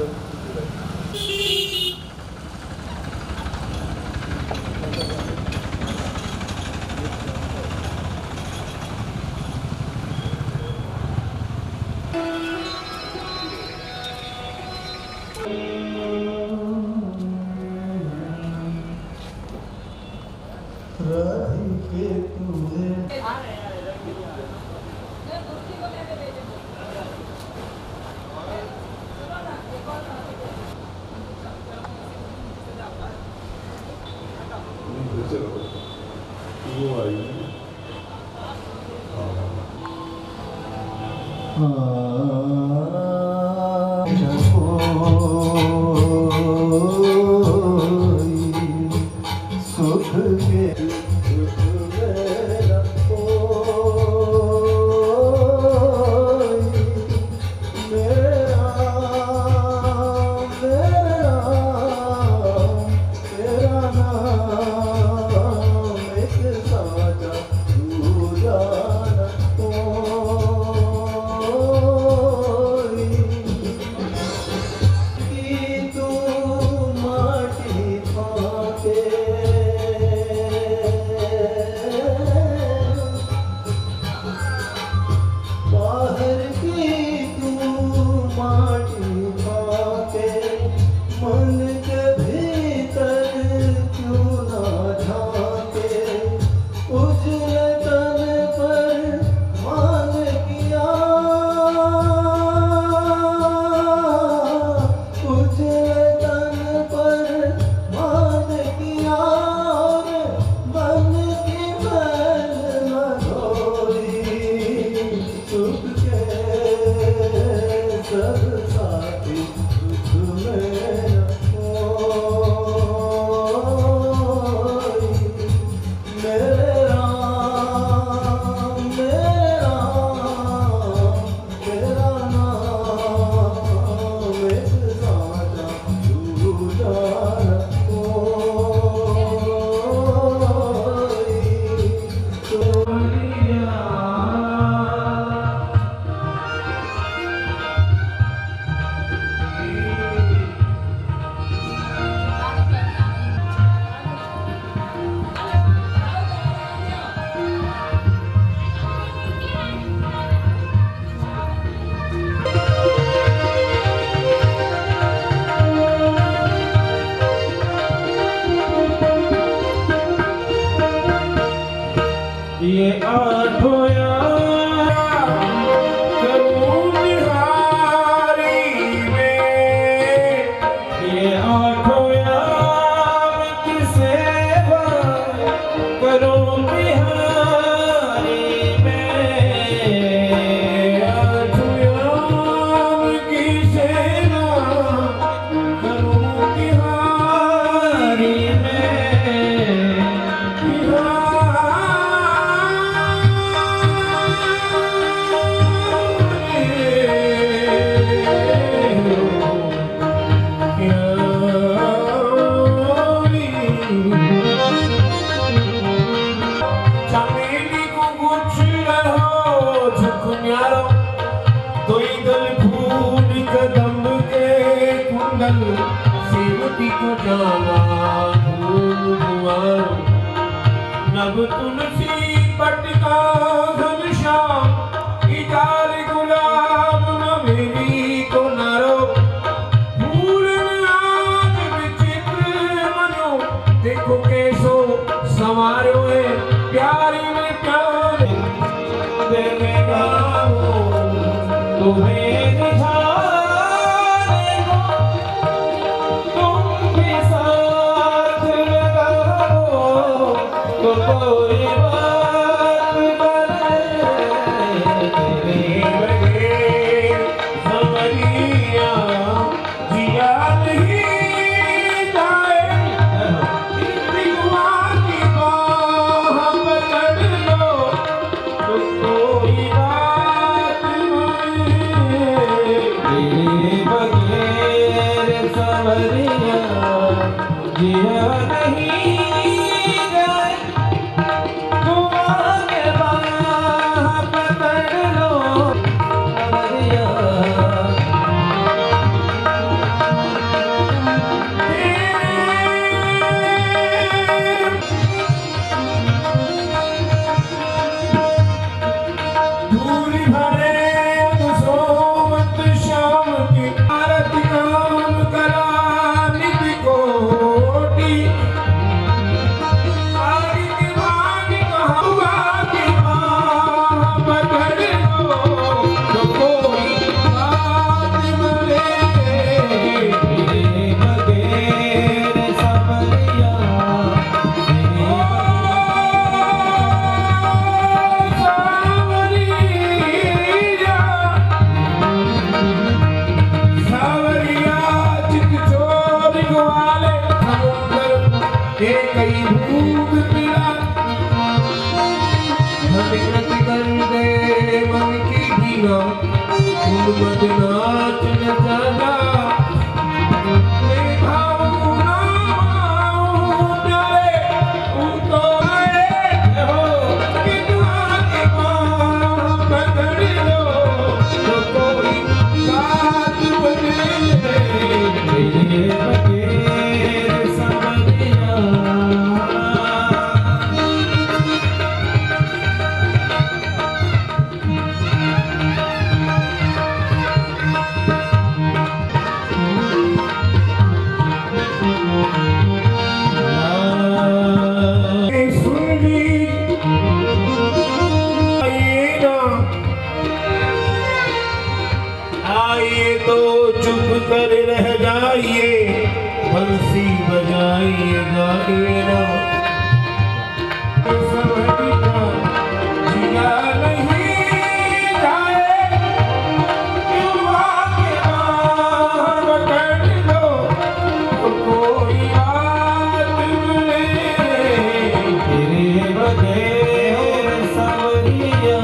कोई बात नहीं बिना उन्मद नाच न जाना तो चुप कर रह जाइए, बंसी बजाइए गाइएगा। जिया नहीं जाए, युवा के नाम कर लो, तो कोई बात नहीं तेरे बगैर सवरिया।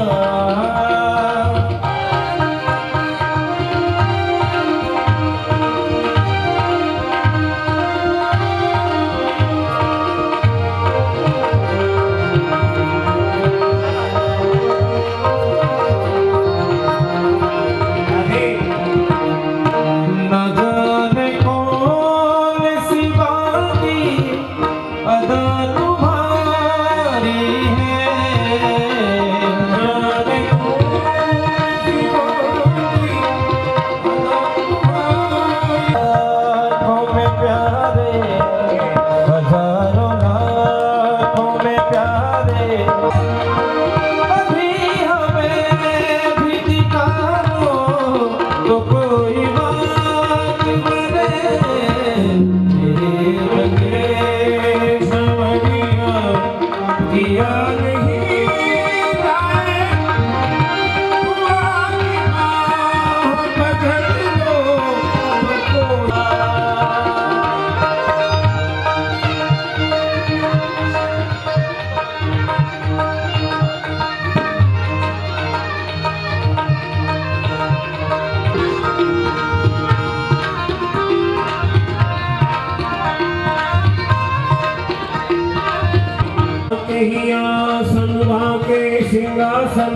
ही आसन बाके सिंहासन,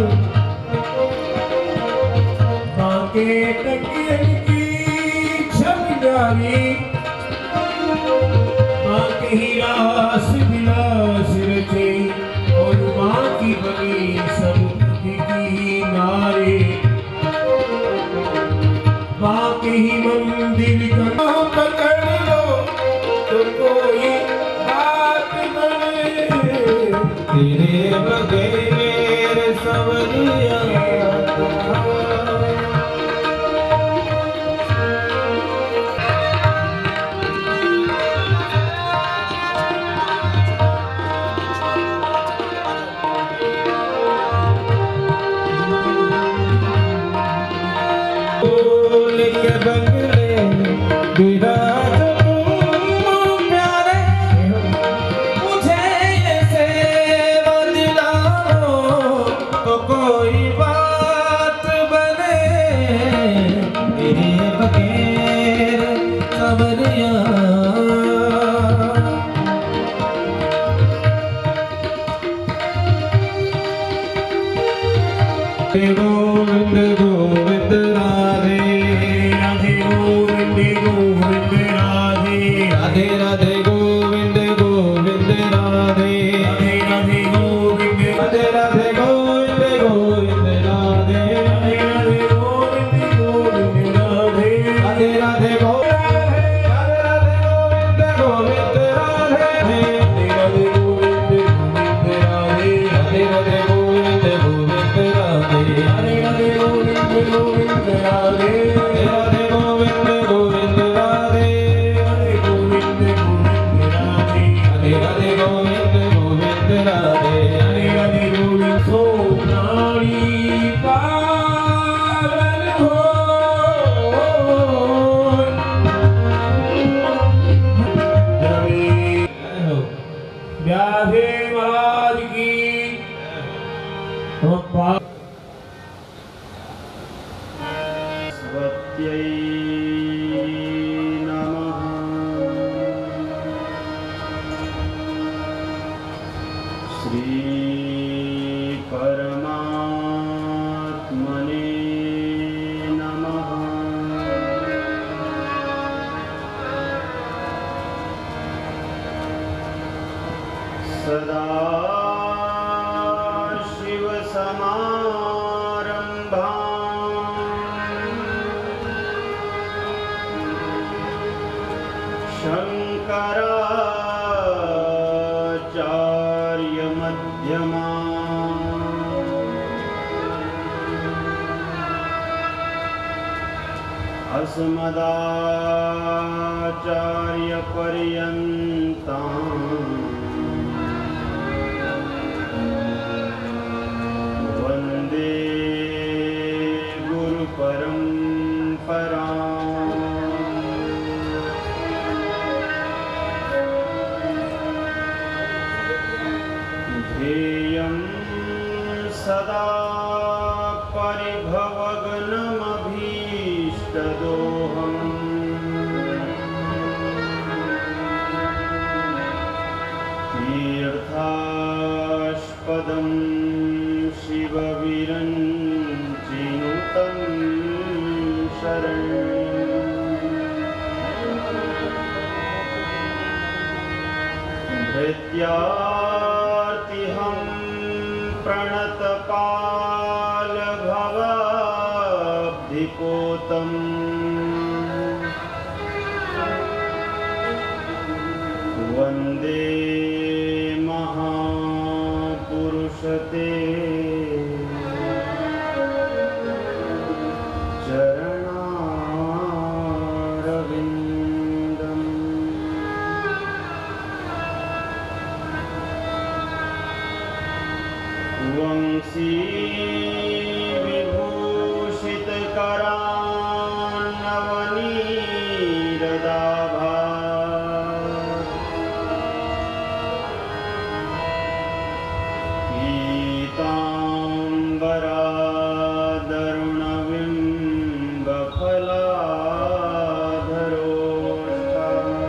बाके तकियन की छत डाली, बाके ही रास विलास रचे और माँ की बनी सब की नारे, बाके ही मंदिर का पकड़ लो तो कोई बात बने तेरे बगैर सवरिया। के बंगले विराज तुम प्यारे, मुझे ये सेवा दिलाओ तो कोई बात बने तेरे बगैर सवरिया। गोविंद गोविंद राधे राधे, गोविंद गोविंद राधे राधे राधे, गोविंद गोविंद राधे राधे राधे, गोविंद राधे राधे, गोविंद गोविंद राधे राधे राधे, गोविंद गोविंद राधे राधे राधे, गोविंद राधे राधे, राधे राधे गोविंद गोविंद राधे राधे राधे, गोविंद गोविंद राधे राधे, गोविंद गोविंद राधे राधे, गोविंद गोविंद राधे राधे राधे, गोविंद गोविंद राधे राधे राधे, गोविंद सो प्राणी पावन हो व्याधे महाराज की। सरस्वत्यै नमः। श्री परमात्मने नमः। सदा शिव समारंभां शंकराचार्य मध्यमाम् अस्मदाचार्य पर्यन्ताम् वन्दे गुरु परम्पराम्। ध्येयं सदा परिभवग्नमभीष्टदोहम् तीर्थास्पदं शिवविरञ्चिनुतं शरणम्। भृत्यार्तिहं प्रणतपालभवाब्धिपोतम् वन्दे महापुरुषते चरणारविन्दम्। वंशी विभूषितकरान्नवनीरदाभात् पीताम्बरादरुणबिम्बफलाधरोष्ठम्।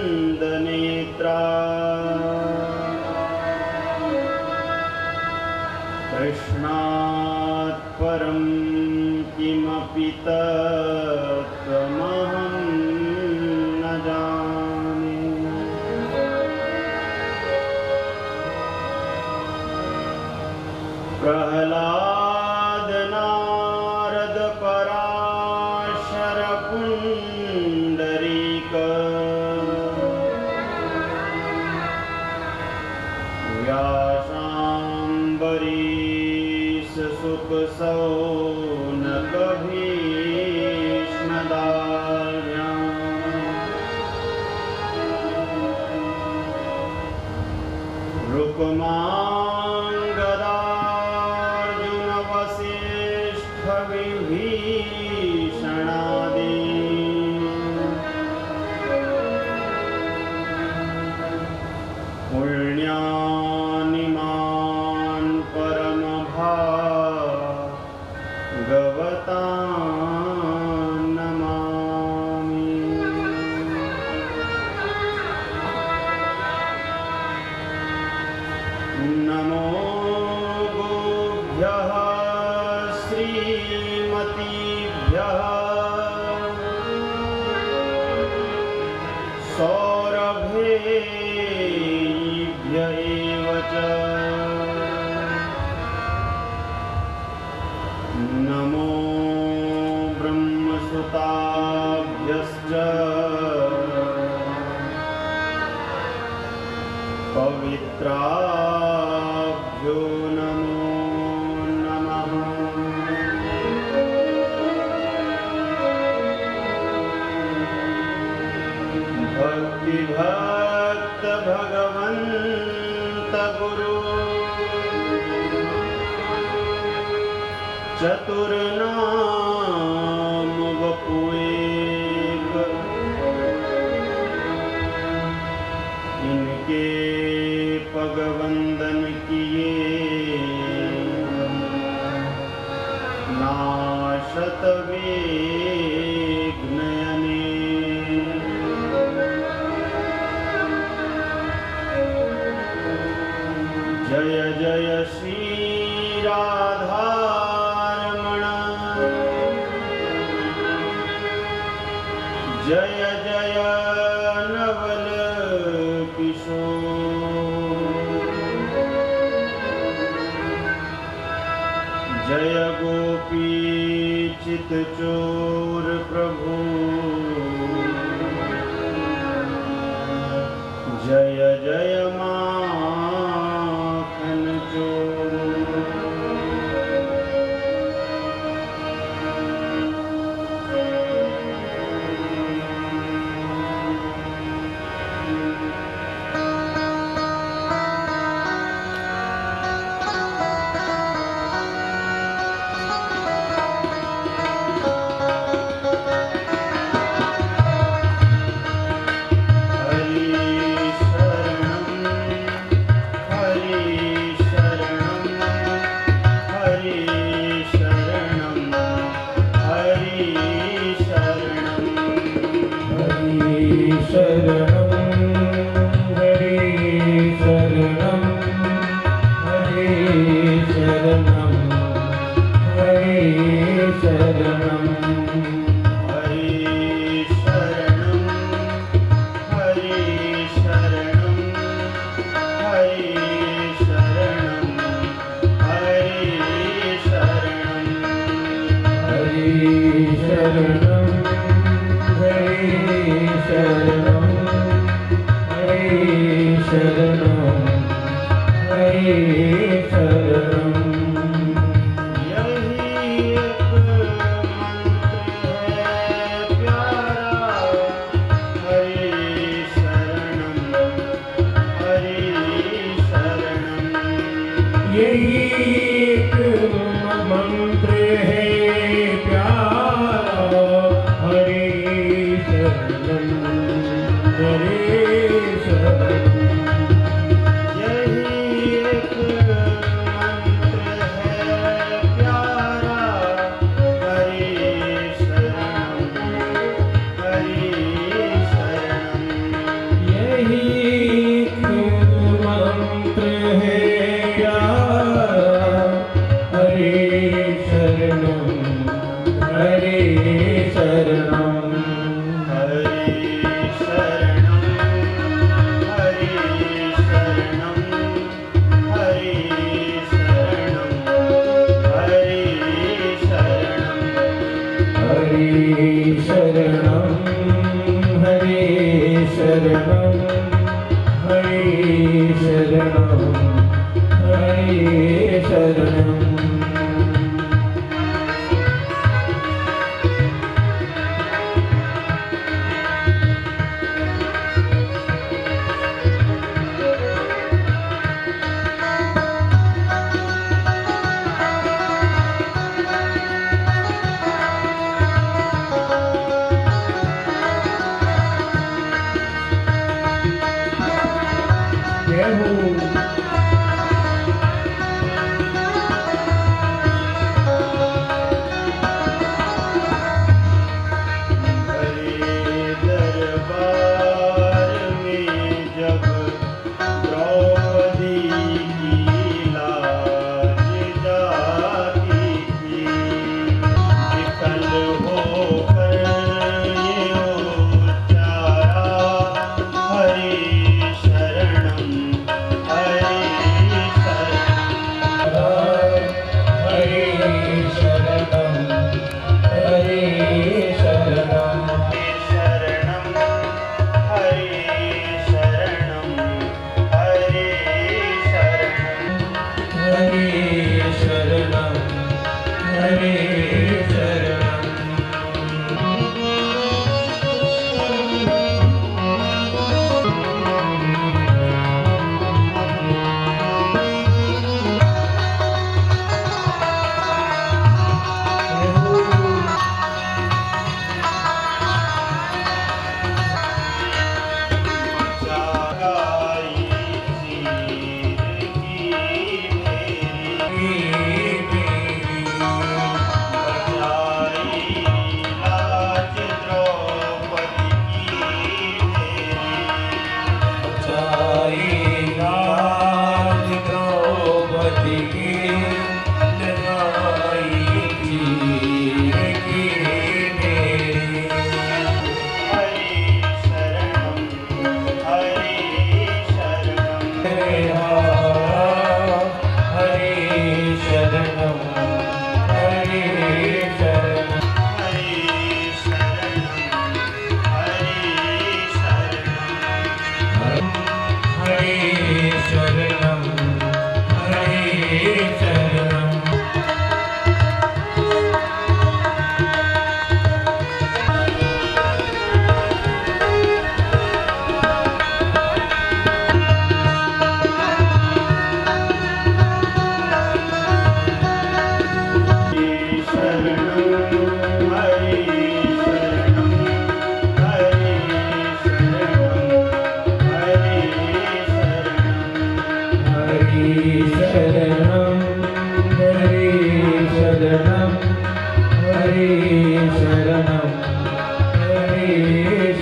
पूर्णेन्दुसुन्दरमुखादरविन्दनेत्रा कृष्णात् परं किमपि तत्त्वमहं न जाने। प्रह्लाद नारद पराशर पुण्डरीक व्यासाम्बरीश सुख सौनक भीष्मदार्याम्। रुक्माङ्गदार्जुन वसिष्ठ विभीषणादि पुण्यानिमान् परमभागवतान् नमामि। नमो गोभ्यः श्रीमतीभ्यः सौरभेभ्य एव च। नमो ब्रह्मसुताभ्यश्च पवित्राभ्यो नमो नमः। भक्तिभक्त भगवन्त गुरु चतुर्नाम वपुएक जय जय श्री राधारमण जय जय नवल किशोर जय गोपी चित चोर प्रभु जय जय माखन चोर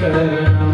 शरणं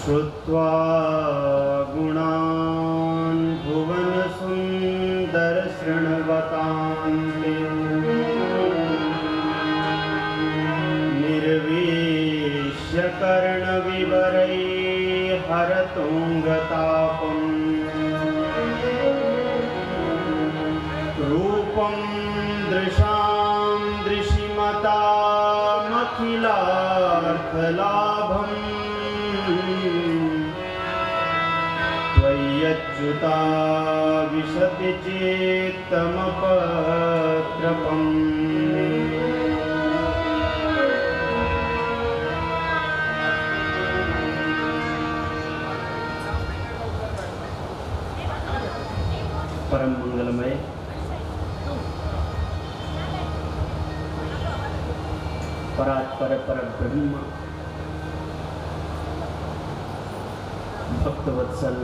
श्रुत्वा गुणान् भुवनसुन्दर शृण्वतान्ते निर्वेश्य कर्णविवरैः हरतुङ्गतापम् रूपं दृशां दृशिमतामखिलार्थलाभम् त्वय्यच्युता विशति चेत्तमपत्रपम् परम मंगलमय परात्पर परब्रह्म भक्त वत्सल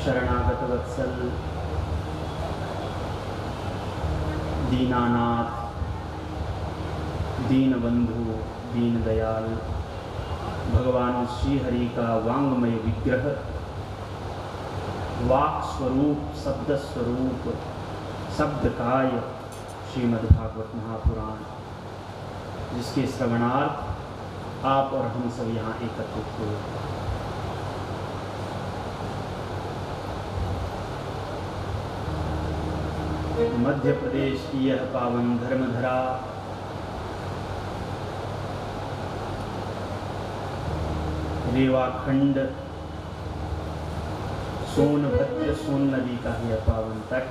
शरणागत वत्सल दीनानाथ दीनबंधु दीनदयाल भगवान श्री हरि का वांगमय विग्रह वाक स्वरूप शब्द स्वरूप शब्दकाय श्रीमद्भागवत महापुराण, जिसके श्रवणार्थ आप और हम सब यहाँ एकत्रित हुए। मध्य प्रदेश की यह पावन धर्मधरा रेवाखंड सोनभद्र सोन नदी का यह पावन तट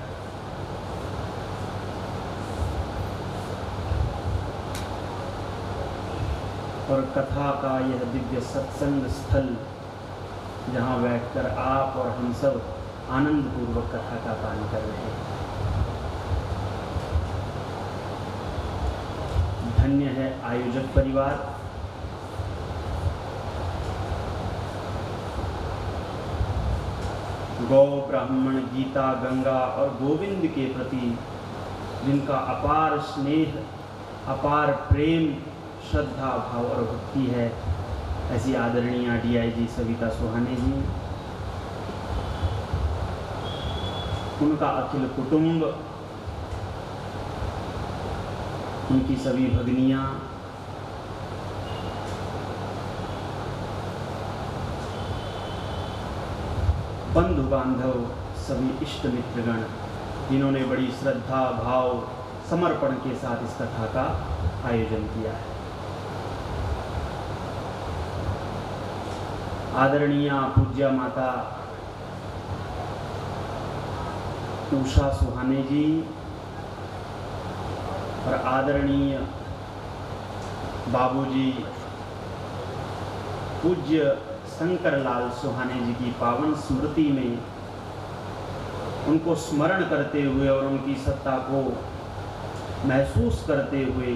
और कथा का यह दिव्य सत्संग स्थल, जहाँ बैठकर आप और हम सब आनंद पूर्वक कथा का पान कर रहे हैं। धन्य है आयोजक परिवार, गौ ब्राह्मण गीता गंगा और गोविंद के प्रति जिनका अपार स्नेह, अपार प्रेम, श्रद्धा भाव और भक्ति है, ऐसी आदरणीय DIG सविता सुहाने जी, उनका अखिल कुटुंब, उनकी सभी भगनियाँ, बंधु बांधव, सभी इष्ट मित्रगण, जिन्होंने बड़ी श्रद्धा भाव समर्पण के साथ इस कथा का आयोजन किया है। आदरणीय पूज्या माता उषा सुहाने जी और आदरणीय बाबूजी पूज्य शंकरलाल सुहाने जी की पावन स्मृति में उनको स्मरण करते हुए और उनकी सत्ता को महसूस करते हुए,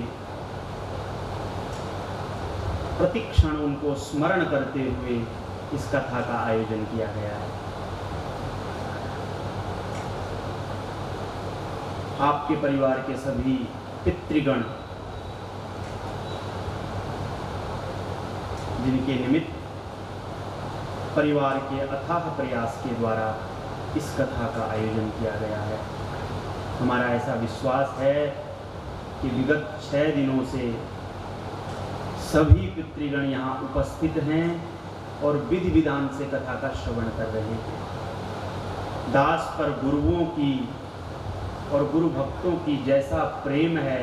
प्रतिक्षण उनको स्मरण करते हुए इस कथा का आयोजन किया गया है। आपके परिवार के सभी पितृगण, जिनके निमित्त परिवार के अथाह प्रयास के द्वारा इस कथा का आयोजन किया गया है, हमारा ऐसा विश्वास है कि विगत 6 दिनों से सभी पितृगण यहाँ उपस्थित हैं और विधि विधान से कथा का श्रवण कर रहे हैं। दास पर गुरुओं की और गुरु भक्तों की जैसा प्रेम है,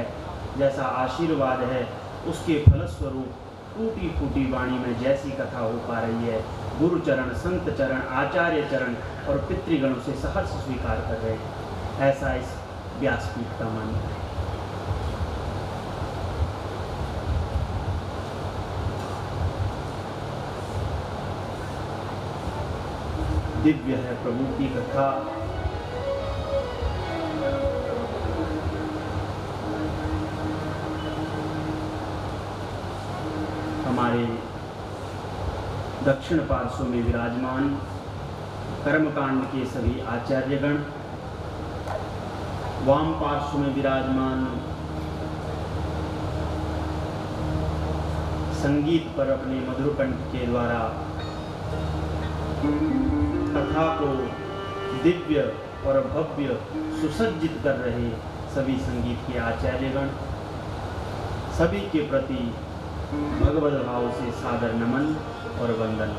जैसा आशीर्वाद है, उसके फलस्वरूप टूटी फूटी वाणी में जैसी कथा हो पा रही है, गुरु चरण, संत चरण, आचार्य चरण और पितृगण उसे सहर्ष स्वीकार कर रहे हैं, ऐसा इस व्यासपीठ का मानना है। दिव्य है प्रभु की कथा, हमारे दक्षिण पार्श्व में विराजमान कर्मकांड के सभी आचार्यगण, वाम पार्श्व में विराजमान संगीत पर अपने मधुर कंठ के द्वारा कथा को दिव्य और भव्य सुसज्जित कर रहे सभी संगीत के आचार्यगण, सभी के प्रति भगवत भाव से सादर नमन और वंदन।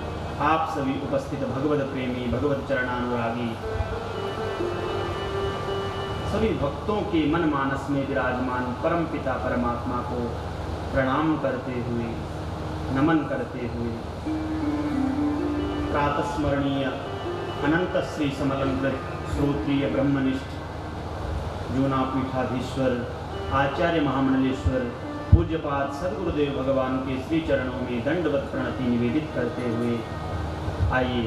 आप सभी उपस्थित भगवत प्रेमी, भगवत चरणानुरागी, सभी भक्तों के मन मानस में विराजमान परम पिता परमात्मा को प्रणाम करते हुए, नमन करते हुए, प्रातस्मरणीय अनंत श्री समलंकृत श्रोत्रिय ब्रह्मनिष्ठ जूना पीठाधीश्वर आचार्य महामंडलेश्वर पूज्यपाद सद्गुरुदेव भगवान के श्री चरणों में दंडवत प्रणति निवेदित करते हुए आइए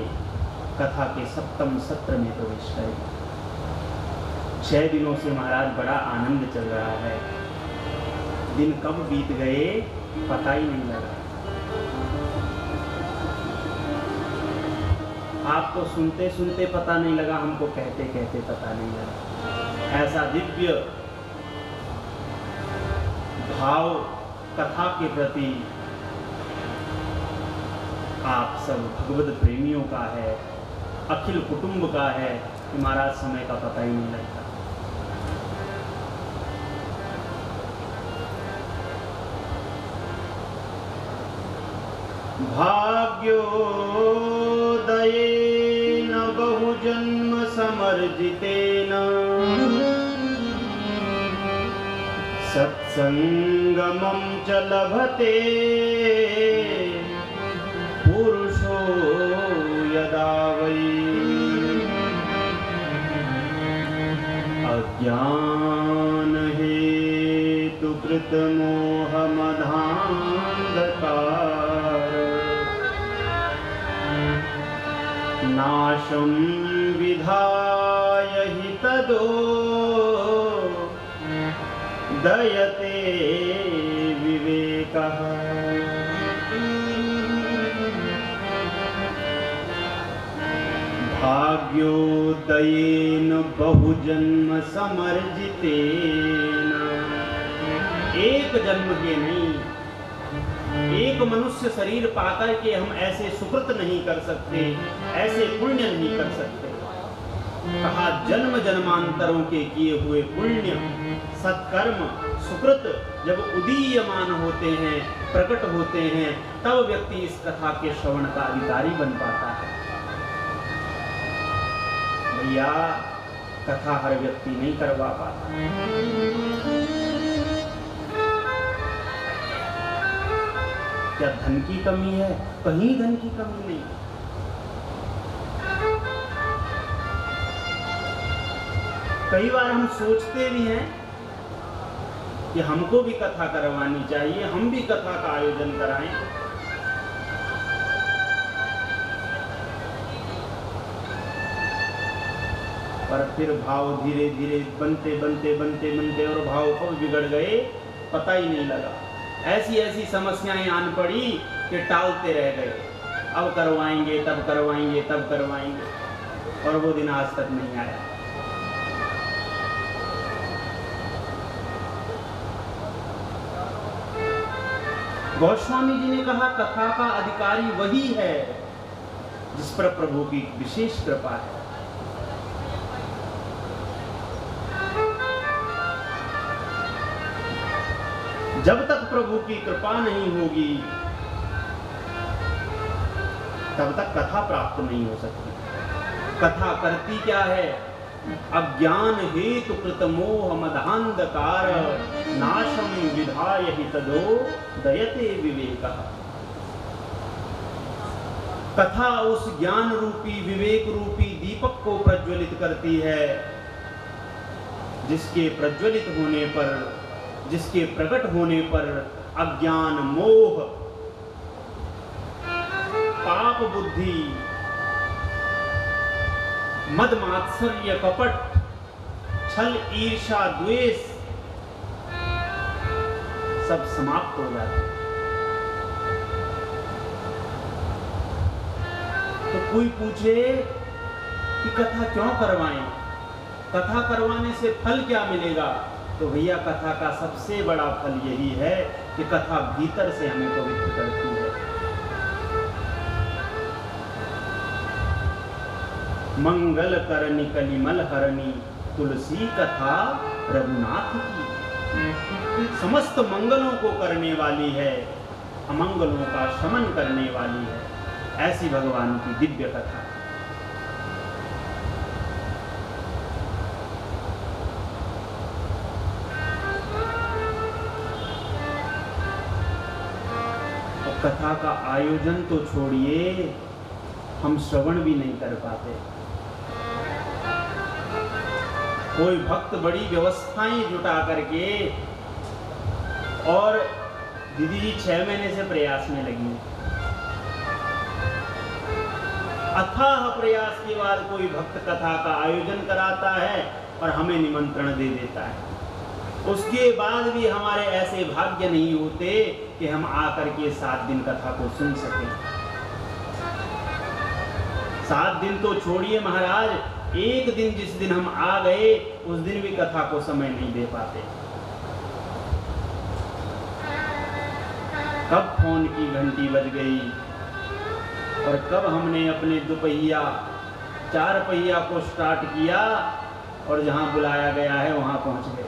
कथा के 7वें सत्र में प्रवेश करें। 6 दिनों से महाराज बड़ा आनंद चल रहा है, दिन कब बीत गए पता ही नहीं लगा। आपको सुनते सुनते पता नहीं लगा, हमको कहते कहते पता नहीं लगा। ऐसा दिव्य भाव कथा के प्रति आप सब भगवत प्रेमियों का है, अखिल कुटुंब का है कि महाराज समय का पता ही नहीं लगता। भाग्योदयेन बहुजन्म समर्जितेन सत्संगमं च लभते पुरुषो यदा वै अज्ञान हेतु कृत मोहमधान्धकार नाशं विधाय हि तदो दयते विवेकः। भाग्योदयेन बहुजन्म समर्जितेन, एक जन्म के नहीं, एक मनुष्य शरीर पाकर के हम ऐसे सुकृत नहीं कर सकते, ऐसे पुण्य नहीं कर सकते। कहा जन्म जन्मांतरों के किए हुए पुण्य सत्कर्म सुकृत जब उदीयमान होते हैं, प्रकट होते हैं, तब व्यक्ति इस कथा के श्रवण का अधिकारी बन पाता है। भैया कथा हर व्यक्ति नहीं करवा पाता। क्या धन की कमी है? कहीं धन की कमी नहीं। कई बार हम सोचते भी हैं कि हमको भी कथा करवानी चाहिए, हम भी कथा का आयोजन कराएं। पर फिर भाव धीरे धीरे बनते और भाव कब बिगड़ गए पता ही नहीं लगा। ऐसी ऐसी समस्याएं आन पड़ी कि टालते रह गए। अब करवाएंगे, तब करवाएंगे, तब करवाएंगे, और वो दिन आज तक नहीं आया। गोस्वामी जी ने कहा कथा का अधिकारी वही है जिस पर प्रभु की विशेष कृपा है। जब तक प्रभु की कृपा नहीं होगी तब तक कथा प्राप्त नहीं हो सकती। कथा करती क्या है? अज्ञान हेतु कृत मोह मदान्धकार नाशम विधाय हि तदो दयते विवेकः। कथा उस ज्ञान रूपी विवेक रूपी दीपक को प्रज्वलित करती है जिसके प्रज्वलित होने पर, जिसके प्रकट होने पर अज्ञान मोह पाप बुद्धि मद मात्सर्य कपट छल ईर्षा द्वेष सब समाप्त हो जाते। तो कोई पूछे कि कथा क्यों करवाएं, कथा करवाने से फल क्या मिलेगा? तो भैया कथा का सबसे बड़ा फल यही है कि कथा भीतर से हमें पवित्र करती है। मंगल करनी कलिमल हरणी तुलसी कथा रघुनाथ की। समस्त मंगलों को करने वाली है, अमंगलों का शमन करने वाली है, ऐसी भगवान की दिव्य कथा। कथा का आयोजन तो छोड़िए, हम श्रवण भी नहीं कर पाते। कोई भक्त बड़ी व्यवस्थाएं जुटा करके, और दीदी जी 6 महीने से प्रयास में लगी। अथाह प्रयास के बाद कोई भक्त कथा का आयोजन कराता है और हमें निमंत्रण दे देता है। उसके बाद भी हमारे ऐसे भाग्य नहीं होते कि हम आकर के 7 दिन कथा को सुन सकें। 7 दिन तो छोड़िए महाराज, एक दिन जिस दिन हम आ गए उस दिन भी कथा को समय नहीं दे पाते। कब फोन की घंटी बज गई और कब हमने अपने 2 पहिया 4 पहिया को स्टार्ट किया और जहां बुलाया गया है वहां पहुंच गए।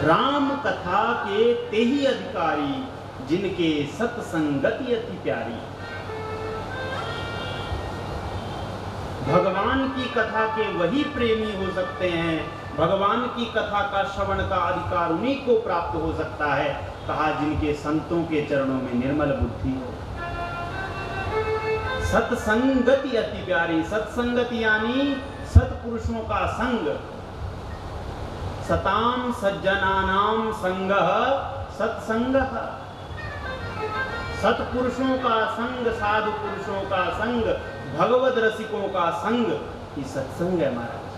राम कथा के तेही अधिकारी जिनके सत्संगति अति प्यारी। भगवान की कथा के वही प्रेमी हो सकते हैं, भगवान की कथा का श्रवण का अधिकार उन्हीं को प्राप्त हो सकता है, कहा जिनके संतों के चरणों में निर्मल बुद्धि हो। सत्संगति अति प्यारी, सत्संगति यानी सत्पुरुषों का संग, सताम सज्जनानाम संगः सत्संगः, सत्पुरुषों का संग, साधु पुरुषों का संग, भगवद रसिकों का संग, ये सत्संग है महाराज।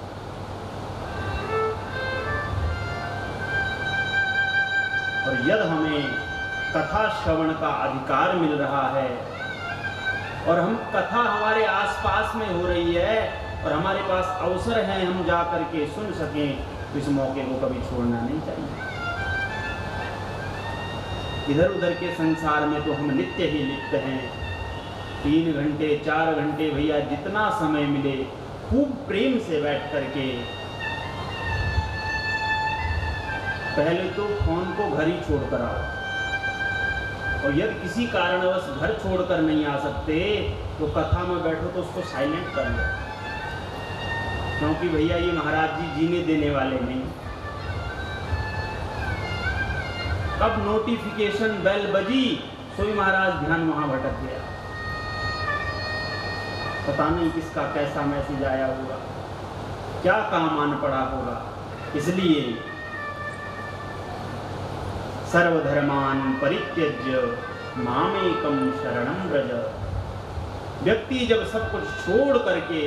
और यदि हमें कथा श्रवण का अधिकार मिल रहा है और हम कथा हमारे आसपास में हो रही है और हमारे पास अवसर है हम जा करके सुन सकें, तो इस मौके को कभी छोड़ना नहीं चाहिए। इधर उधर के संसार में तो हम नित्य ही लिप्त हैं, 3 घंटे 4 घंटे भैया जितना समय मिले खूब प्रेम से बैठ करके, पहले तो फोन को घर ही छोड़ कर आओ, और यदि किसी कारणवश घर छोड़कर नहीं आ सकते तो कथा में बैठो तो उसको साइलेंट कर लो, क्योंकि भैया ये महाराज जी जीने देने वाले नहीं। कब नोटिफिकेशन बेल बजी सोई महाराज ध्यान वहां भटक गया, पता नहीं किसका कैसा मैसेज आया होगा, क्या काम आन पड़ा होगा। इसलिए सर्वधर्मान परित्यज्य मामेकम शरणं व्रज, व्यक्ति जब सब कुछ छोड़ करके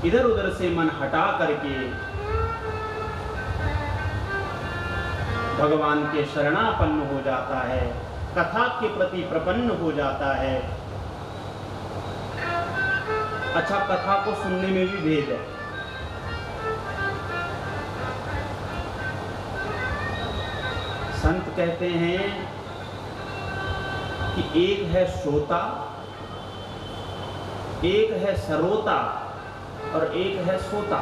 इधर उधर से मन हटा करके भगवान के शरणापन्न हो जाता है, कथा के प्रति प्रपन्न हो जाता है। अच्छा, कथा को सुनने में भी भेद है। संत कहते हैं कि एक है श्रोता, एक है सरोता और एक है सोता।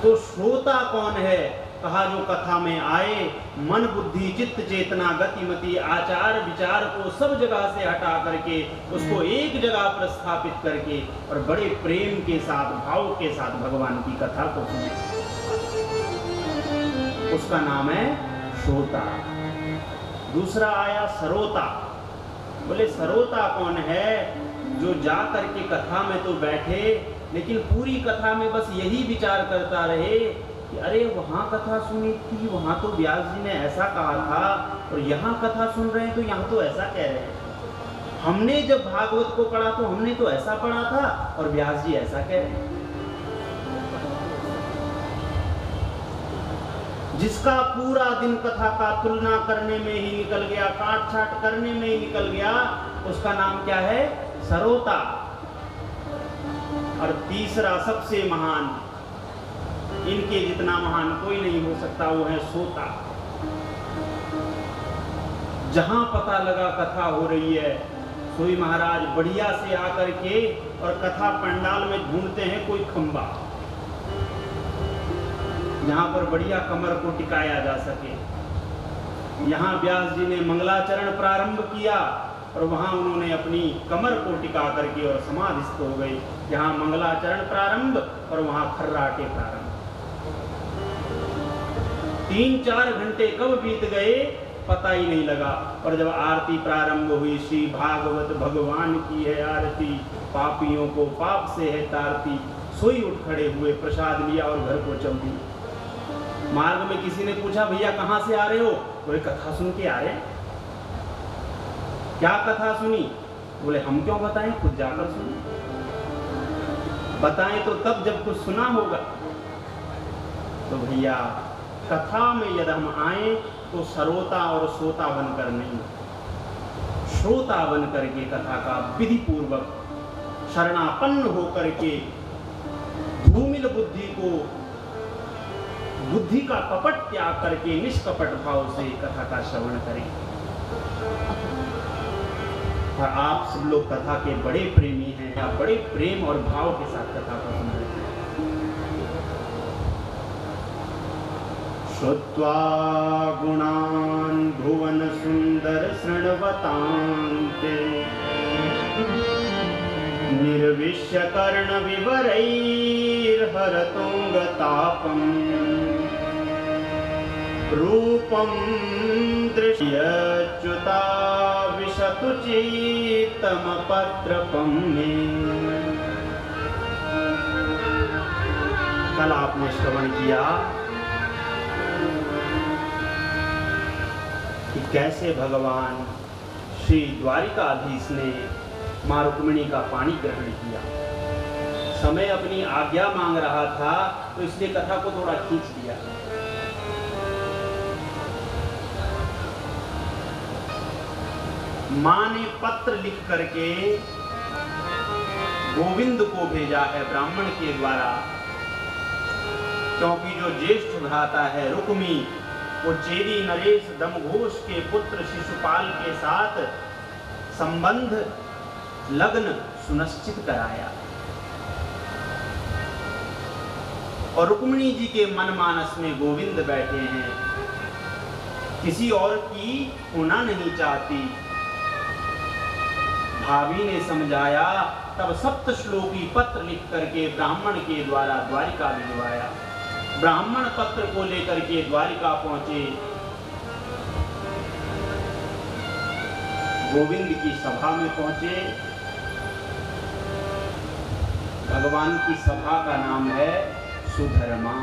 तो श्रोता कौन है? कहा जो कथा में आए, मन बुद्धि चित्त चेतना गतिमति आचार विचार को सब जगह से हटा करके उसको एक जगह पर स्थापित करके और बड़े प्रेम के साथ भाव के साथ भगवान की कथा को सुने, उसका नाम है श्रोता। दूसरा आया सरोता। बोले सरोता कौन है? जो जा करके कथा में तो बैठे लेकिन पूरी कथा में बस यही विचार करता रहे कि अरे वहाँ कथा सुनी थी, वहाँ तो व्यास जी ने ऐसा कहा था, और यहाँ कथा सुन रहे हैं तो यहाँ तो ऐसा कह रहे हैं। हमने जब भागवत को पढ़ा तो हमने तो ऐसा पढ़ा था और व्यास जी ऐसा कह रहे हैं। जिसका पूरा दिन कथा का तुलना करने में ही निकल गया, काट छाट करने में ही निकल गया, उसका नाम क्या है? सरोता। और तीसरा सबसे महान, इनके जितना महान कोई नहीं हो सकता, वो है सोता। जहां पता लगा कथा हो रही है, सोई महाराज बढ़िया से आकर के और कथा पंडाल में ढूंढते हैं कोई खंबा जहां पर बढ़िया कमर को टिकाया जा सके। यहाँ व्यास जी ने मंगलाचरण प्रारंभ किया और वहां उन्होंने अपनी कमर को टिका करके और समाधिस्थ हो गए। यहाँ मंगलाचरण प्रारंभ और वहां खर्राटे प्रारंभ। 3-4 घंटे कब बीत गए पता ही नहीं लगा। और जब आरती प्रारंभ हुई, श्री भागवत भगवान की है आरती, पापियों को पाप से है तारती, सोई उठ खड़े हुए, प्रसाद लिया और घर को चल दी। मार्ग में किसी ने पूछा भैया कहाँ से आ रहे हो? बोले कथा सुन के आ रहे। क्या कथा सुनी? बोले हम क्यों बताएं, खुद जाकर सुनो। बताएं तो तब जब कुछ सुना होगा। तो भैया कथा में यदि हम आए तो सरोता और सोता बनकर नहीं, श्रोता बन करके कथा का विधि पूर्वक शरणापन्न होकर के धूमिल बुद्धि का कपट त्याग करके निष्कपट भाव से कथा का श्रवण करें। और आप सब लोग कथा के बड़े प्रेमी हैं, आप बड़े प्रेम और भाव के साथ कथा को सुन रहे हैं। श्रुत्वा गुणान् भुवन सुंदर शृण्वतान्ते निर्विश्य कर्ण विवरैर्हरतुङ्गतापम् रूपं दृश्यच्युता विशतु चित्तमपत्रपं मे। कल आपने श्रवण किया कि कैसे भगवान श्री द्वारिकाधीश ने मां रुक्मिणी का पानी ग्रहण किया। समय अपनी आज्ञा मांग रहा था तो इसलिए कथा को थोड़ा खींच दिया। मां ने पत्र लिख करके गोविंद को भेजा है ब्राह्मण के द्वारा, क्योंकि जो ज्येष्ठ भ्राता है रुक्मी, वो चेदी नरेश दमघोष के पुत्र शिशुपाल के साथ संबंध लग्न सुनिश्चित कराया। और रुक्मिणी जी के मन मानस में गोविंद बैठे हैं, किसी और की होना नहीं चाहती। भाभी ने समझाया, तब सप्त श्लोकी पत्र लिख करके ब्राह्मण के द्वारा द्वारिका भिजवाया। ब्राह्मण पत्र को लेकर के द्वारिका पहुंचे। गोविंद की सभा में पहुंचे। भगवान की सभा का नाम है सुधर्मा,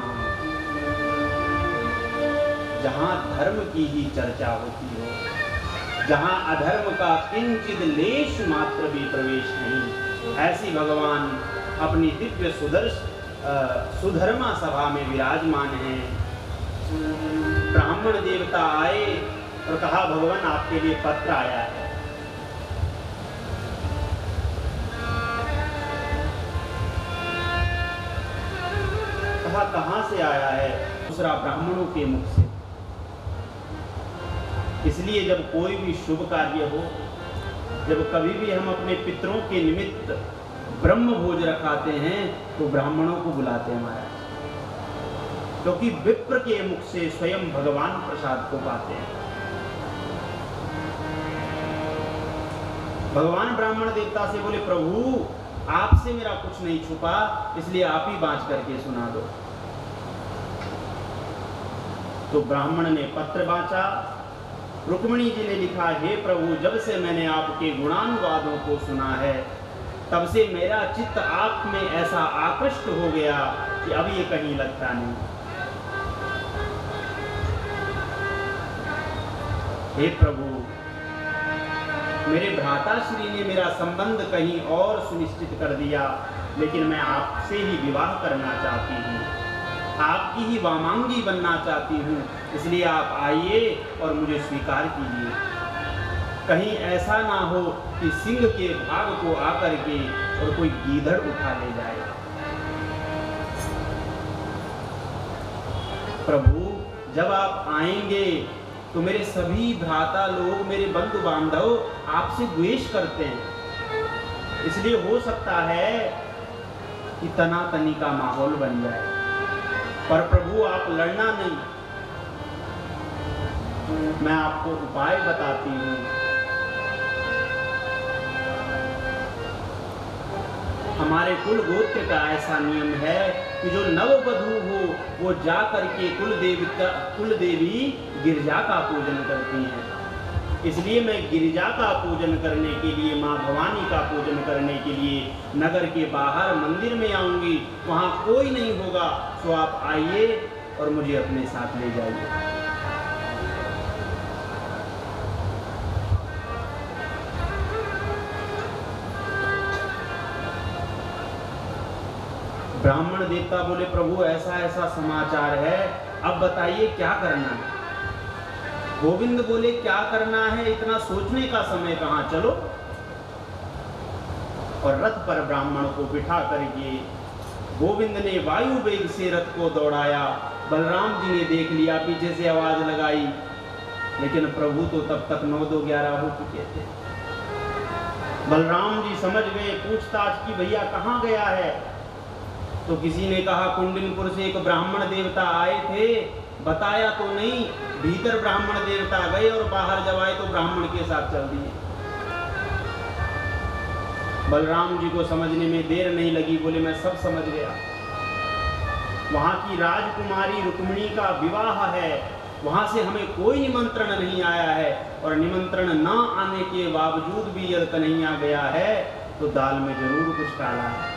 जहां धर्म की ही चर्चा होती हो, जहां अधर्म का किंचित लेश मात्र भी प्रवेश नहीं, ऐसी भगवान अपनी दिव्य सुधर्मा सभा में विराजमान हैं। ब्राह्मण देवता आए और कहा, भगवान आपके लिए पत्र आया है। कहा, कहां से आया है? दूसरा ब्राह्मणों के मुख से। इसलिए जब कोई भी शुभ कार्य हो, जब कभी भी हम अपने पितरों के निमित्त ब्रह्म भोज रखाते हैं तो ब्राह्मणों को बुलाते हैं महाराज, क्योंकि विप्र के मुख से स्वयं भगवान प्रसाद को पाते हैं। भगवान ब्राह्मण देवता से बोले, प्रभु आपसे मेरा कुछ नहीं छुपा, इसलिए आप ही बाँच करके सुना दो। तो ब्राह्मण ने पत्र बाँचा। रुक्मिणी जी ने लिखा, हे प्रभु, जब से मैंने आपके गुणानुवादों को सुना है, तब से मेरा चित्त आप में ऐसा आकृष्ट हो गया कि अब ये कहीं लगता नहीं। हे प्रभु, मेरे भ्राताश्री ने मेरा संबंध कहीं और सुनिश्चित कर दिया, लेकिन मैं आपसे ही विवाह करना चाहती हूँ, आपकी ही वामांगी बनना चाहती हूँ, इसलिए आप आइए और मुझे स्वीकार कीजिए। कहीं ऐसा ना हो कि सिंह के भाग को आकर के और कोई गीदड़ उठा ले जाए। प्रभु, जब आप आएंगे तो मेरे सभी भ्राता लोग, मेरे बंधु बांधव आपसे द्वेष करते हैं, इसलिए हो सकता है कि तनातनी का माहौल बन जाए। पर प्रभु, आप लड़ना नहीं, मैं आपको उपाय बताती हूँ। हमारे कुल गोत्र का ऐसा नियम है कि जो नववधू हो वो जा करके कुल देवी गिरजा का पूजन करती हैं। इसलिए मैं गिरजा का पूजन करने के लिए, माँ भवानी का पूजन करने के लिए नगर के बाहर मंदिर में आऊंगी। वहाँ कोई नहीं होगा, तो आप आइए और मुझे अपने साथ ले जाइए। ब्राह्मण देवता बोले, प्रभु ऐसा ऐसा समाचार है, अब बताइए क्या करना है। गोविंद बोले, क्या करना है, इतना सोचने का समय कहाँ, चलो। और रथ पर ब्राह्मण को बिठा करके गोविंद ने वायु वेग से रथ को दौड़ाया। बलराम जी ने देख लिया, पीछे से आवाज लगाई, लेकिन प्रभु तो तब तक 9-2-11 हो चुके थे। बलराम जी समझ गए, पूछताछ की, भैया कहाँ गया है? तो किसी ने कहा, कुंडिनपुर से एक ब्राह्मण देवता आए थे, बताया तो नहीं, भीतर ब्राह्मण देवता गए और बाहर जब आए तो ब्राह्मण के साथ चल दिए। बलराम जी को समझने में देर नहीं लगी, बोले मैं सब समझ गया। वहां की राजकुमारी रुक्मिणी का विवाह है, वहां से हमें कोई निमंत्रण नहीं आया है, और निमंत्रण न आने के बावजूद भी यदि कन्हैया गया है तो दाल में जरूर कुछ काला है।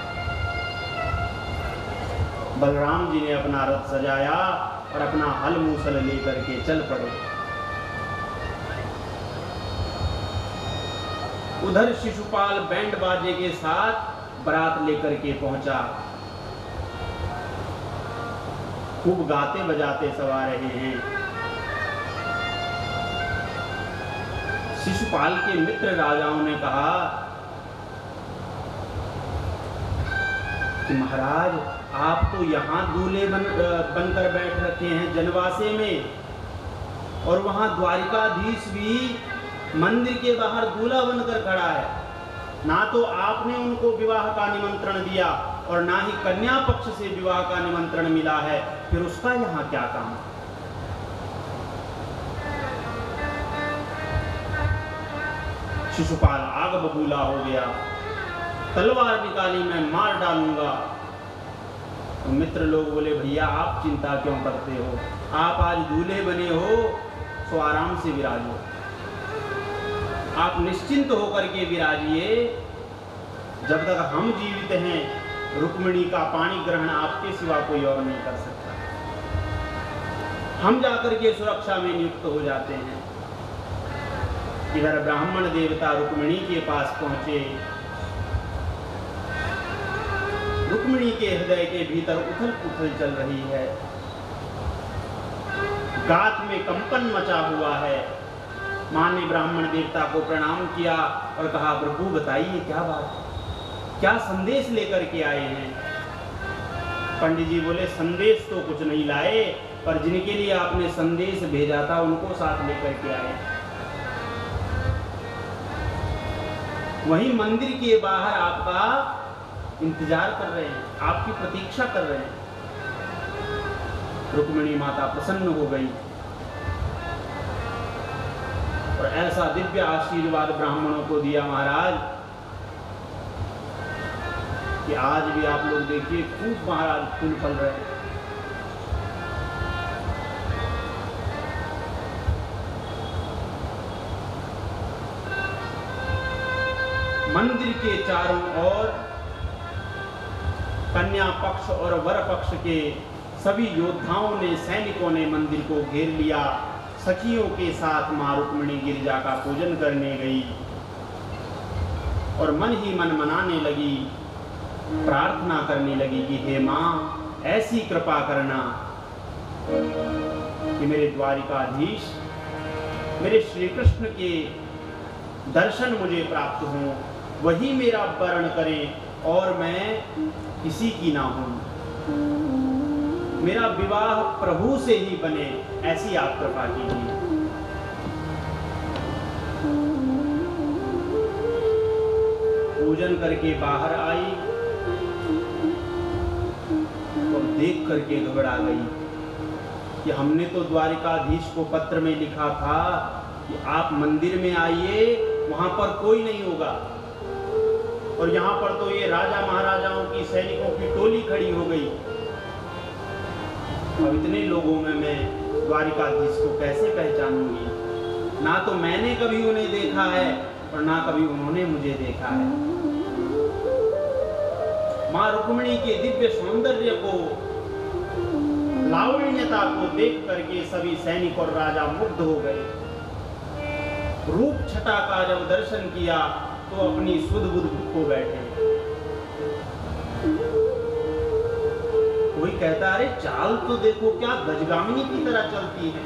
बलराम जी ने अपना रथ सजाया और अपना हल मूसल लेकर के चल पड़े। उधर शिशुपाल बैंड बाजे के साथ बारात लेकर के पहुंचा। खूब गाते बजाते सवा रहे हैं। शिशुपाल के मित्र राजाओं ने कहा कि महाराज आप तो यहाँ दूल्हे बनकर बैठ रखे हैं जनवासे में, और वहाँ द्वारिकाधीश भी मंदिर के बाहर दूल्हा बनकर खड़ा है। ना तो आपने उनको विवाह का निमंत्रण दिया और ना ही कन्या पक्ष से विवाह का निमंत्रण मिला है, फिर उसका यहाँ क्या काम? शिशुपाल आग बबूला हो गया, तलवार निकाली, मैं मार डालूंगा। तो मित्र लोग बोले भैया आप चिंता क्यों करते हो, आप आज दूल्हे बने हो तो आराम से विराजो, आप निश्चिंत होकर के विराजिए। जब तक हम जीवित हैं रुक्मिणी का पाणी ग्रहण आपके सिवा कोई और नहीं कर सकता। हम जाकर के सुरक्षा में नियुक्त हो जाते हैं। इधर ब्राह्मण देवता रुक्मिणी के पास पहुंचे। रुक्मिणी के हृदय के भीतर उथल पुथल चल रही है, गात में कंपन मचा हुआ है। मां ने ब्राह्मण देवता को प्रणाम किया और कहा प्रभु बताइए क्या बात, क्या संदेश लेकर के आए हैं? पंडित जी बोले संदेश तो कुछ नहीं लाए, पर जिनके लिए आपने संदेश भेजा था उनको साथ लेकर के आए। वहीं मंदिर के बाहर आपका इंतजार कर रहे हैं, आपकी प्रतीक्षा कर रहे हैं। रुक्मिणी माता प्रसन्न हो गई और ऐसा दिव्य आशीर्वाद ब्राह्मणों को दिया महाराज कि आज भी आप लोग देखिए खूब महाराज फूल फल रहे हैं। मंदिर के चारों ओर कन्या पक्ष और वर पक्ष के सभी योद्धाओं ने, सैनिकों ने मंदिर को घेर लिया। सखियों के साथ मां रुक्मिणी गिरिजा का पूजन करने गई और मन ही मन मनाने लगी, प्रार्थना करने लगी कि हे मां ऐसी कृपा करना कि मेरे द्वारिकाधीश, मेरे श्री कृष्ण के दर्शन मुझे प्राप्त हों, वही मेरा वरण करें और मैं किसी की ना हूं, मेरा विवाह प्रभु से ही बने, ऐसी आप कृपा कीजिए। पूजन करके बाहर आई और देख करके घबरा गई कि हमने तो द्वारिकाधीश को पत्र में लिखा था कि आप मंदिर में आइए, वहां पर कोई नहीं होगा, और यहाँ पर तो ये राजा महाराजाओं की सैनिकों की टोली खड़ी हो गई। अब इतने लोगों में मैं द्वारिकाधीश को कैसे पहचानूंगी? ना तो मैंने कभी उन्हें देखा है और ना कभी उन्होंने मुझे देखा है। मां रुक्मिणी के दिव्य सौंदर्य को, लावण्यता को देख करके सभी सैनिक और राजा मुग्ध हो गए। रूप छटा का जब दर्शन किया तो अपनी सुध बुध खो बैठे। कोई कहता अरे चाल तो देखो क्या गजगामिनी की तरह चलती है।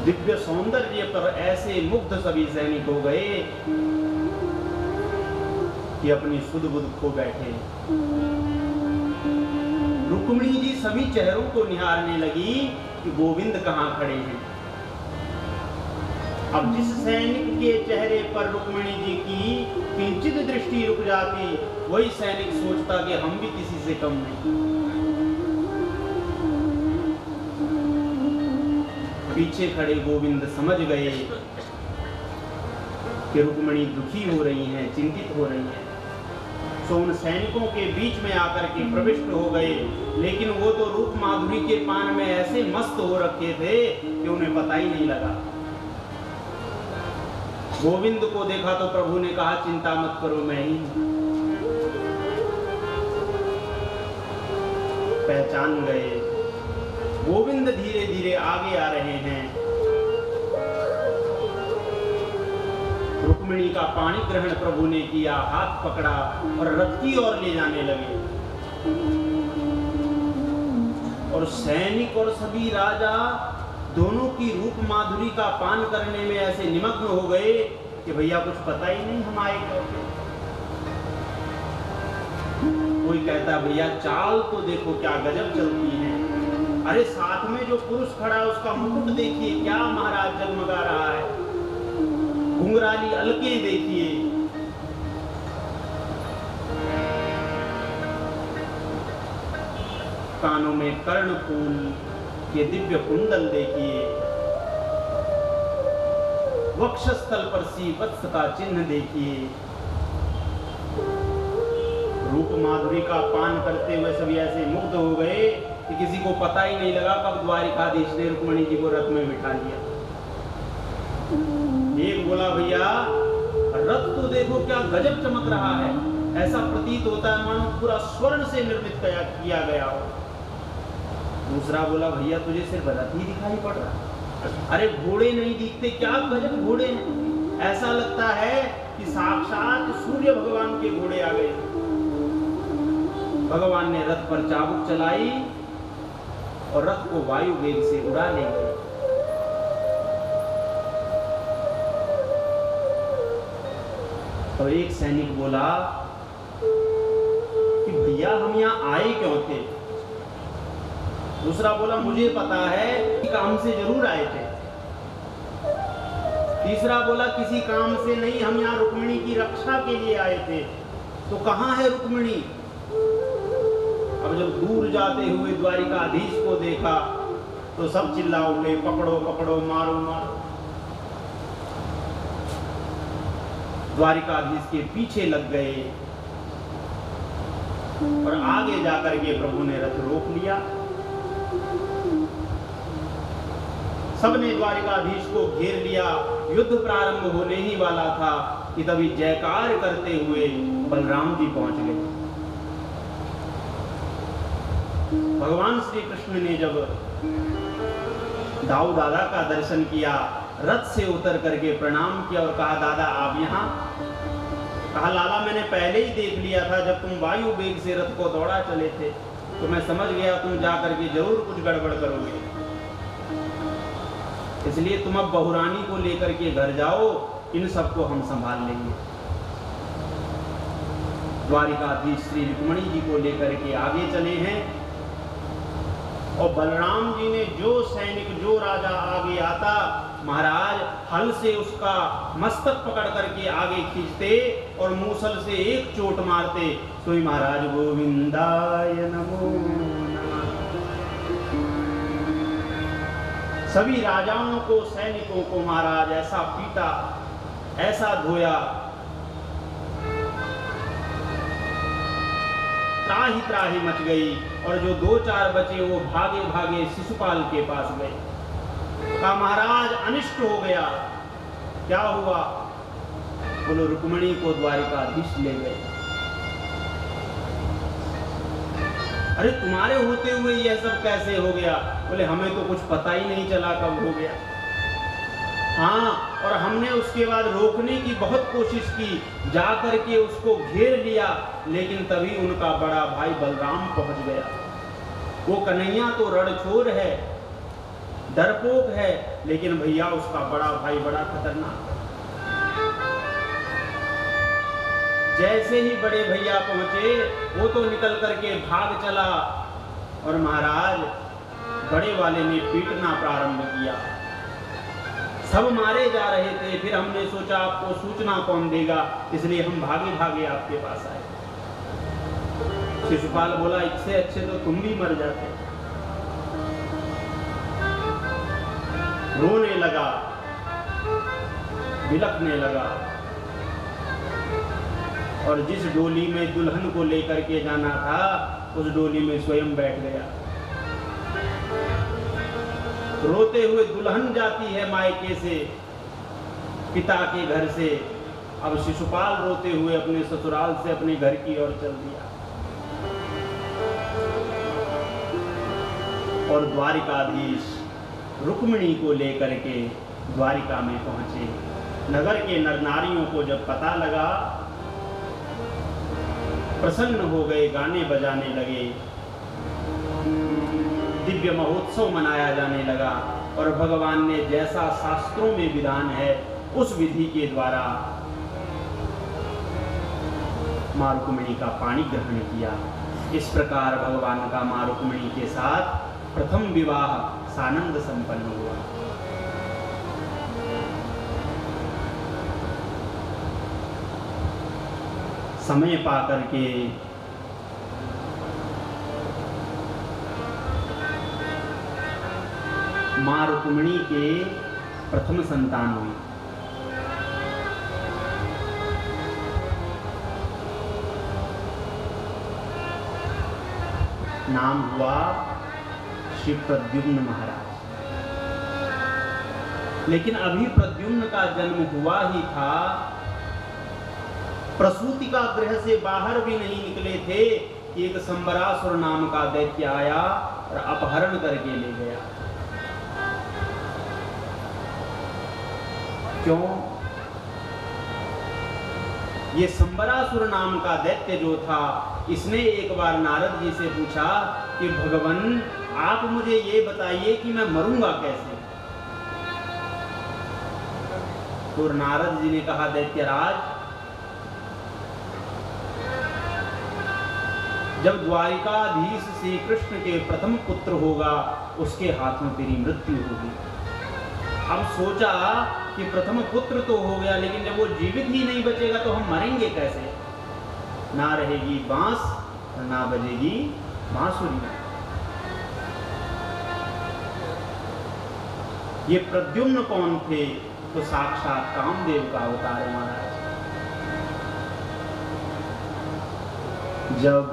दिव्य सौंदर्य पर ऐसे मुग्ध सभी सैनिक हो गए कि अपनी सुध बुध खो बैठे। रुक्मिणी जी सभी चेहरों को निहारने लगी कि गोविंद कहाँ खड़े हैं। अब जिस सैनिक के चेहरे पर रुक्मिणी जी की किंचित दृष्टि रुक जाती, वही सैनिक सोचता कि हम भी किसी से कम नहीं। पीछे खड़े गोविंद समझ गए कि रुक्मिणी दुखी हो रही हैं, चिंतित हो रही हैं, तो उन सैनिकों के बीच में आकर के प्रविष्ट हो गए। लेकिन वो तो रूप माधुरी के पान में ऐसे मस्त हो रखे थे कि उन्हें पता ही नहीं लगा। गोविंद को देखा तो प्रभु ने कहा, चिंता मत करो, मैं ही पहचान गए। गोविंद धीरे धीरे आगे आ रहे हैं। रुक्मिणी का पाणी ग्रहण प्रभु ने किया, हाथ पकड़ा और रथ की ओर ले जाने लगे। और सैनिक और सभी राजा दोनों की रूप माधुरी का पान करने में ऐसे निमग्न हो गए कि भैया कुछ पता ही नहीं हम आए क्यों थे। कोई कहता भैया चाल तो देखो क्या गजब चलती है, अरे साथ में जो पुरुष खड़ा है उसका मुकुट देखिए क्या महाराज जगमगा रहा है, घुंघराली अलके देखिए, कानों में कर्णफूल के दिव्य कुंडल देखिए, वक्षस्थल पर सी वत्स का चिन्ह देखिए। रूप माधुरी का पान करते हुए सभी ऐसे मुग्ध हो गए कि किसी को पता ही नहीं लगा कब द्वारिकाधीश ने रुक्मिणी जी को रथ में बिठा लिया। एक बोला भैया रथ तो देखो क्या गजब चमक रहा है, ऐसा प्रतीत होता है मानो पूरा स्वर्ण से निर्मित किया गया हो। दूसरा बोला भैया तुझे सिर्फ रथ ही दिखाई पड़ रहा है, अरे घोड़े नहीं दिखते, क्या गजब घोड़े हैं, ऐसा लगता है कि साक्षात सूर्य भगवान के घोड़े आ गए। भगवान ने रथ पर चाबुक चलाई और रथ को वायु वेग से उड़ा ले गए। तो एक सैनिक बोला कि भैया हम यहाँ आए क्यों थे। दूसरा बोला मुझे पता है कि काम से जरूर आए थे। तीसरा बोला किसी काम से नहीं, हम यहाँ रुक्मिणी की रक्षा के लिए आए थे। तो कहाँ है रुक्मिणी। अब जब दूर जाते हुए द्वारिकाधीश को देखा तो सब चिल्ला उठे, पकड़ो पकड़ो, मारो मारो। द्वारिकाधीश के पीछे लग गए और आगे जाकर के प्रभु ने रथ रोक लिया। सबने द्वारिकाधीश को घेर लिया। युद्ध प्रारंभ होने ही वाला था कि तभी जयकार करते हुए बलराम जी पहुंच गए। भगवान श्री कृष्ण ने जब दाऊ दादा का दर्शन किया, रथ से उतर करके प्रणाम किया और कहा दादा आप यहाँ। कहा लाला मैंने पहले ही देख लिया था, जब तुम वायु वेग से रथ को दौड़ा चले थे तो मैं समझ गया तुम जा करके जरूर कुछ गड़बड़ करोगे, इसलिए तुम अब बहुरानी को लेकर के घर जाओ, इन सबको हम संभाल लेंगे। द्वारिकाधीश श्री रुक्मिणी जी को लेकर के आगे चले हैं और बलराम जी ने जो सैनिक जो राजा आगे आता महाराज हल से उसका मस्तक पकड़ करके आगे खींचते और मूसल से एक चोट मारते तो ही महाराज गोविंदाय नमो नमः। सभी राजाओं को सैनिकों को महाराज ऐसा पीटा, ऐसा धोया, त्राही त्राही मच गई। और जो दो चार बचे वो भागे भागे शिशुपाल के पास गए। कहा महाराज अनिष्ट हो गया। क्या हुआ। बोलो रुक्मिणी को द्वारिकाधीश ले गए। अरे तुम्हारे होते हुए यह सब कैसे हो गया। बोले हमें तो कुछ पता ही नहीं चला कब हो गया। हाँ, और हमने उसके बाद रोकने की बहुत कोशिश की, जा करके उसको घेर लिया, लेकिन तभी उनका बड़ा भाई बलराम पहुंच गया। वो कन्हैया तो रणछोड़ है, डरपोक है, लेकिन भैया उसका बड़ा भाई बड़ा खतरनाक है। जैसे ही बड़े भैया पहुंचे वो तो निकल करके भाग चला और महाराज बड़े वाले ने पीटना प्रारंभ किया। सब मारे जा रहे थे। फिर हमने सोचा आपको सूचना कौन देगा, इसलिए हम भागे भागे आपके पास आए। शिशुपाल बोला इससे अच्छे तो तुम भी मर जाते। रोने लगा, बिलखने लगा और जिस डोली में दुल्हन को लेकर के जाना था उस डोली में स्वयं बैठ गया। रोते हुए दुल्हन जाती है मायके से, पिता के घर से। अब शिशुपाल रोते हुए अपने ससुराल से अपने घर की ओर चल दिया और द्वारिकाधीश रुक्मिणी को लेकर के द्वारिका में पहुंचे। नगर के नर नारियों को जब पता लगा, प्रसन्न हो गए, गाने बजाने लगे, दिव्य महोत्सव मनाया जाने लगा और भगवान ने जैसा शास्त्रों में विधान है उस विधि के द्वारा मां रुक्मिणी का पाणी ग्रहण किया। इस प्रकार भगवान का मां रुक्मिणी के साथ प्रथम विवाह सानंद संपन्न हुआ। समय पाकर के मां रुक्मिणी के प्रथम संतान हुई। नाम हुआ श्री प्रद्युम्न महाराज। लेकिन अभी प्रद्युम्न का जन्म हुआ ही था, प्रसूति का गृह से बाहर भी नहीं निकले थे कि एक संबरासुर नाम का दैत्य आया और अपहरण करके ले गया। क्यों? ये संबरासुर नाम का दैत्य जो था, इसने एक बार नारद जी से पूछा कि भगवान आप मुझे ये बताइए कि मैं मरूंगा कैसे। तो नारद जी ने कहा, दैत्यराज, जब द्वारिकाधीश श्री कृष्ण के प्रथम पुत्र होगा उसके हाथ में तेरी मृत्यु होगी। अब सोचा कि प्रथम पुत्र तो हो गया, लेकिन जब वो जीवित ही नहीं बचेगा तो हम मरेंगे कैसे। ना रहेगी बांस और ना बजेगी बांसुरी। ये प्रद्युम्न कौन थे? तो साक्षात कामदेव का अवतार है महाराज। जब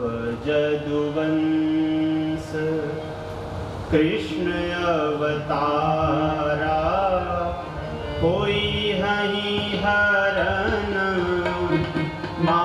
जदुवंश कृष्ण अवतारा, कोई हई हरन मा